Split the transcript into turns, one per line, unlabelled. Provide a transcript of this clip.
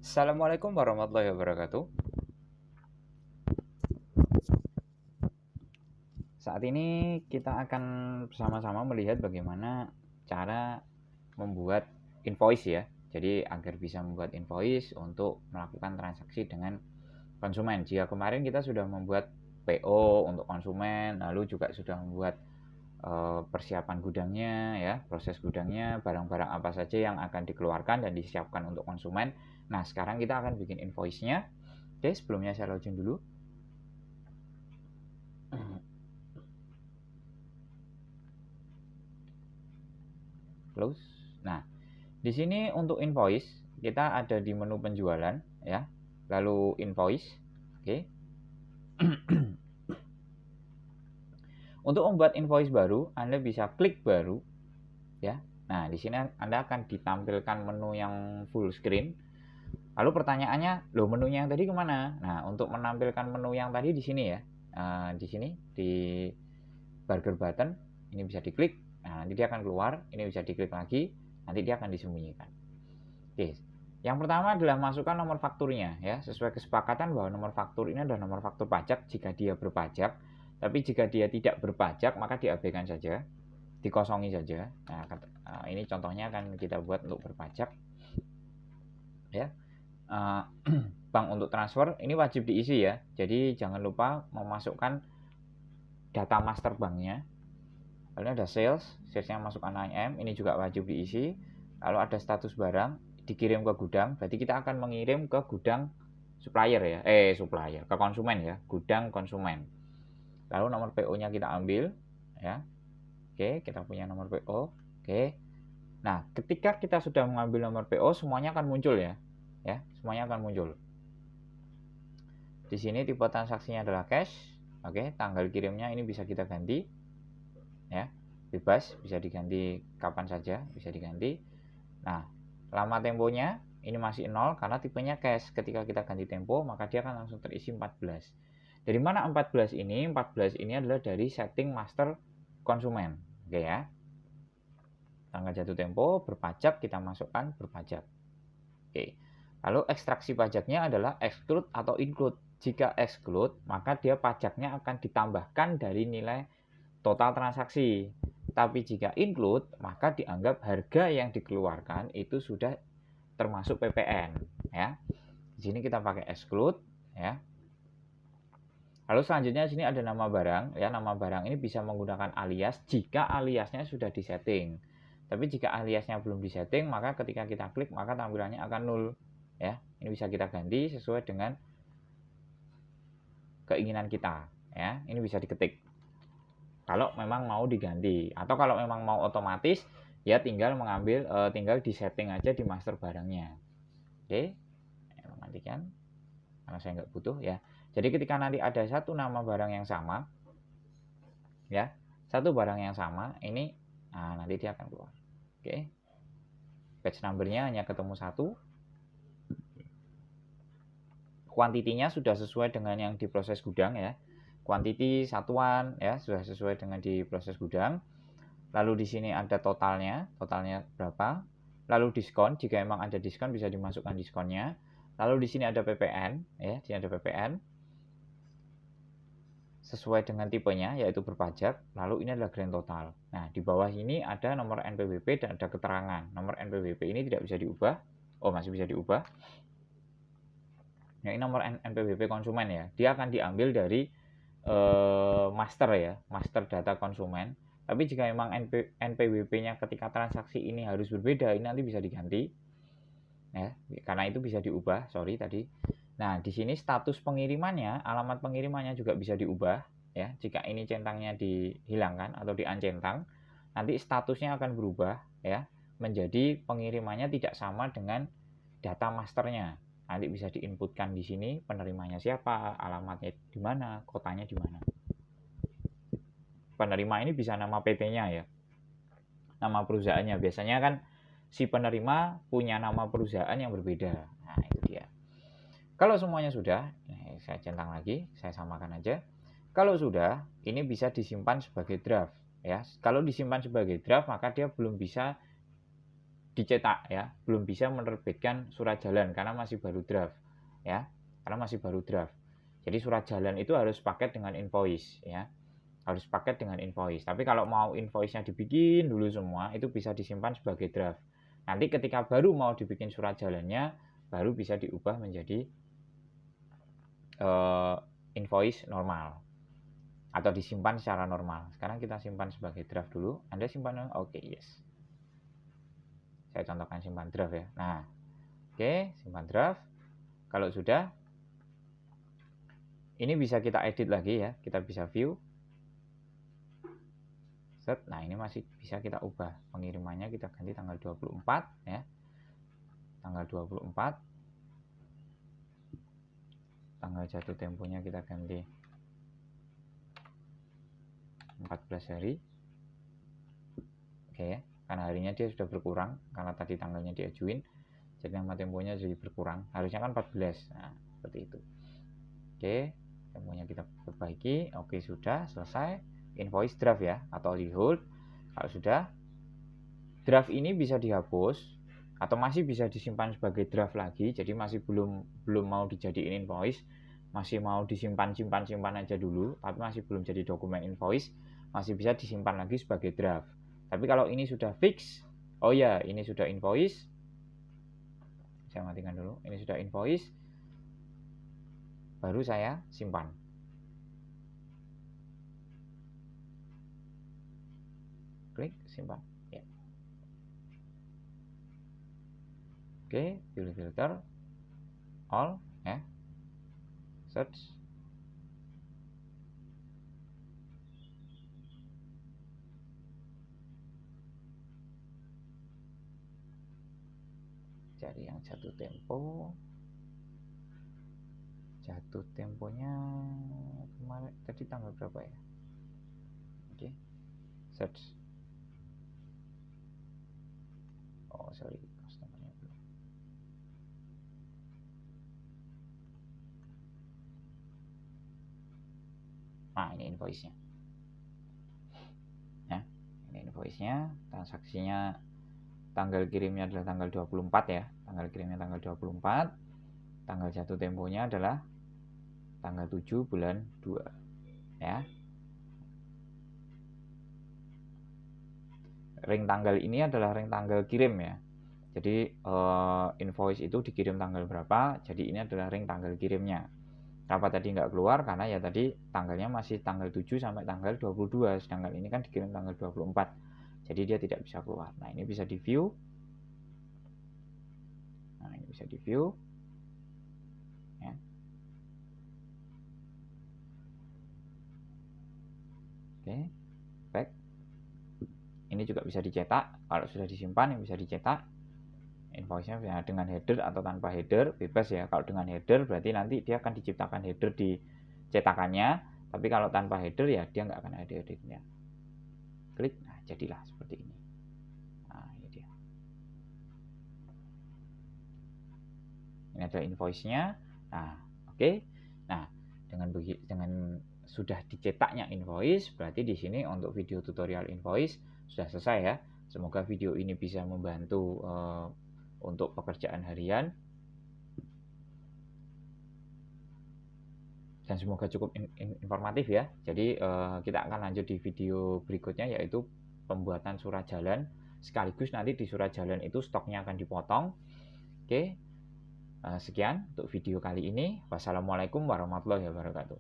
Assalamualaikum warahmatullahi wabarakatuh. Saat ini kita akan bersama-sama melihat bagaimana cara membuat invoice ya. Jadi agar bisa membuat invoice untuk melakukan transaksi dengan konsumen. Jika kemarin kita sudah membuat PO untuk konsumen, lalu juga sudah membuat persiapan gudangnya ya, proses gudangnya, barang-barang apa saja yang akan dikeluarkan dan disiapkan untuk konsumen. Nah, sekarang kita akan bikin invoice-nya. Oke, sebelumnya saya login dulu. Close. Nah, di sini untuk invoice kita ada di menu penjualan ya, lalu invoice. Oke. Untuk membuat invoice baru, Anda bisa klik baru ya. Nah, di sini Anda akan ditampilkan menu yang full screen. Lalu pertanyaannya, loh menunya yang tadi kemana? Nah, untuk menampilkan menu yang tadi di sini ya, di sini di burger button ini bisa diklik. Nah, nanti dia akan keluar. Ini bisa diklik lagi. Nanti dia akan disembunyikan. Oke. Yang pertama adalah masukkan nomor fakturnya ya. Sesuai kesepakatan bahwa nomor faktur ini adalah nomor faktur pajak jika dia berpajak. Tapi jika dia tidak berpajak maka diabaikan saja, dikosongi saja. Nah, ini contohnya akan kita buat untuk berpajak. Ya. Bank untuk transfer ini wajib diisi ya. Jadi jangan lupa memasukkan data master banknya. Lalu ada salesnya masukkan IM, ini juga wajib diisi. Lalu ada status barang dikirim ke gudang, berarti kita akan mengirim ke gudang supplier ya, ke konsumen ya, gudang konsumen. Lalu nomor PO-nya kita ambil ya. Oke, kita punya nomor PO. Oke. Nah, ketika kita sudah mengambil nomor PO, semuanya akan muncul ya. Ya, semuanya akan muncul. Di sini tipe transaksinya adalah cash. Oke, tanggal kirimnya ini bisa kita ganti. Ya, bebas, bisa diganti kapan saja, bisa diganti. Nah, lama temponya ini masih 0 karena tipenya cash. Ketika kita ganti tempo, maka dia akan langsung terisi 14. Dari mana 14 ini? 14 ini adalah dari setting master konsumen. Oke ya. Tanggal jatuh tempo, berpajak, kita masukkan berpajak. Oke. Lalu ekstraksi pajaknya adalah exclude atau include. Jika exclude, maka dia pajaknya akan ditambahkan dari nilai total transaksi. Tapi jika include, maka dianggap harga yang dikeluarkan itu sudah termasuk PPN ya. Di sini kita pakai exclude ya. Lalu selanjutnya di sini ada nama barang ya. Nama barang ini bisa menggunakan alias jika aliasnya sudah disetting. Tapi jika aliasnya belum disetting, maka ketika kita klik maka tampilannya akan nol ya. Ini bisa kita ganti sesuai dengan keinginan kita ya. Ini bisa diketik kalau memang mau diganti, atau kalau memang mau otomatis ya tinggal mengambil tinggal disetting aja di master barangnya. Oke, matikan karena saya nggak butuh ya. Jadi ketika nanti ada satu nama barang yang sama ya, satu barang yang sama ini, nah nanti dia akan keluar. Oke, batch numbernya hanya ketemu satu, kuantitinya sudah sesuai dengan yang di proses gudang ya. Quantity satuan ya, sudah sesuai dengan di proses gudang. Lalu di sini ada totalnya berapa. Lalu diskon, jika memang ada diskon bisa dimasukkan diskonnya. Lalu di sini ada PPN ya, di sini ada PPN sesuai dengan tipenya yaitu berpajak. Lalu ini adalah grand total. Nah, di bawah ini ada nomor NPWP dan ada keterangan. Nomor NPWP ini tidak bisa diubah. Oh, masih bisa diubah. Nah, ini nomor NPWP konsumen ya. Dia akan diambil dari master ya, master data konsumen. Tapi jika memang NPWP-nya ketika transaksi ini harus berbeda, ini nanti bisa diganti ya, karena itu bisa diubah. Sorry tadi. Nah, di sini status pengirimannya, alamat pengirimannya juga bisa diubah ya. Jika ini centangnya dihilangkan atau di-uncentang, nanti statusnya akan berubah ya, menjadi pengirimannya tidak sama dengan data masternya. Nanti bisa diinputkan di sini penerimanya siapa, alamatnya di mana, kotanya di mana. Penerima ini bisa nama PT-nya ya, nama perusahaannya. Biasanya kan si penerima punya nama perusahaan yang berbeda. Nah, itu dia. Kalau semuanya sudah, saya centang lagi, saya samakan aja. Kalau sudah, ini bisa disimpan sebagai draft ya. Kalau disimpan sebagai draft, maka dia belum bisa dicetak ya, belum bisa menerbitkan surat jalan karena masih baru draft ya, karena masih baru draft. Jadi surat jalan itu harus paket dengan invoice ya, harus paket dengan invoice. Tapi kalau mau invoice-nya dibikin dulu semua, itu bisa disimpan sebagai draft. Nanti ketika baru mau dibikin surat jalannya, baru bisa diubah menjadi invoice normal atau disimpan secara normal. Sekarang kita simpan sebagai draft dulu. Anda simpan, oke, yes. Saya contohkan simpan draft ya. Nah, oke, simpan draft. Kalau sudah, ini bisa kita edit lagi ya. Kita bisa view. Set. Nah, ini masih bisa kita ubah. Pengirimannya kita ganti tanggal 24 ya. Tanggal 24. Tanggal jatuh temponya kita ganti 14 hari. Oke ya. Karena harinya dia sudah berkurang karena tadi tanggalnya diajuin, jadi nama temponya jadi berkurang, harusnya kan 14. Nah, seperti itu. Oke, temponya kita perbaiki. Oke, sudah selesai. Invoice draft ya, atau di hold. Kalau sudah, draft ini bisa dihapus atau masih bisa disimpan sebagai draft lagi, jadi masih belum mau dijadiin invoice, masih mau disimpan aja dulu, tapi masih belum jadi dokumen invoice, masih bisa disimpan lagi sebagai draft. Tapi kalau ini sudah fix, oh ya, ini sudah invoice. Saya matikan dulu. Ini sudah invoice. Baru saya simpan. Klik simpan. Ya. Oke, pilih filter, all, ya, search. Cari yang jatuh temponya kemarin tadi tanggal berapa ya? Oke, search. Oh sorry, customernya belum. Nah ini invoice-nya ya, ini invoice-nya. Transaksinya, tanggal kirimnya adalah tanggal 24 ya, tanggal kirimnya tanggal 24, tanggal jatuh temponya adalah tanggal 7 bulan 2 ya. Ring tanggal ini adalah ring tanggal kirim ya, jadi invoice itu dikirim tanggal berapa, jadi ini adalah ring tanggal kirimnya. Kenapa tadi nggak keluar? Karena ya tadi tanggalnya masih tanggal 7 sampai tanggal 22, sedangkan ini kan dikirim tanggal 24, jadi dia tidak bisa keluar. Nah ini bisa di view. Nah ini bisa di view ya. Oke, back. Ini juga bisa dicetak. Kalau sudah disimpan yang bisa dicetak. Invoice-nya dengan header atau tanpa header, bebas ya. Kalau dengan header berarti nanti dia akan diciptakan header di cetakannya, tapi kalau tanpa header ya dia nggak akan ada headernya. Klik, nah jadilah seperti ini. Nah ini dia. Ini adalah invoice-nya. Nah oke. Nah dengan sudah dicetaknya invoice, berarti di sini untuk video tutorial invoice sudah selesai ya. Semoga video ini bisa membantu untuk pekerjaan harian, dan semoga cukup informatif ya. Jadi kita akan lanjut di video berikutnya, yaitu pembuatan surat jalan, sekaligus nanti di surat jalan itu stoknya akan dipotong. Oke, sekian untuk video kali ini. Wassalamualaikum warahmatullahi wabarakatuh.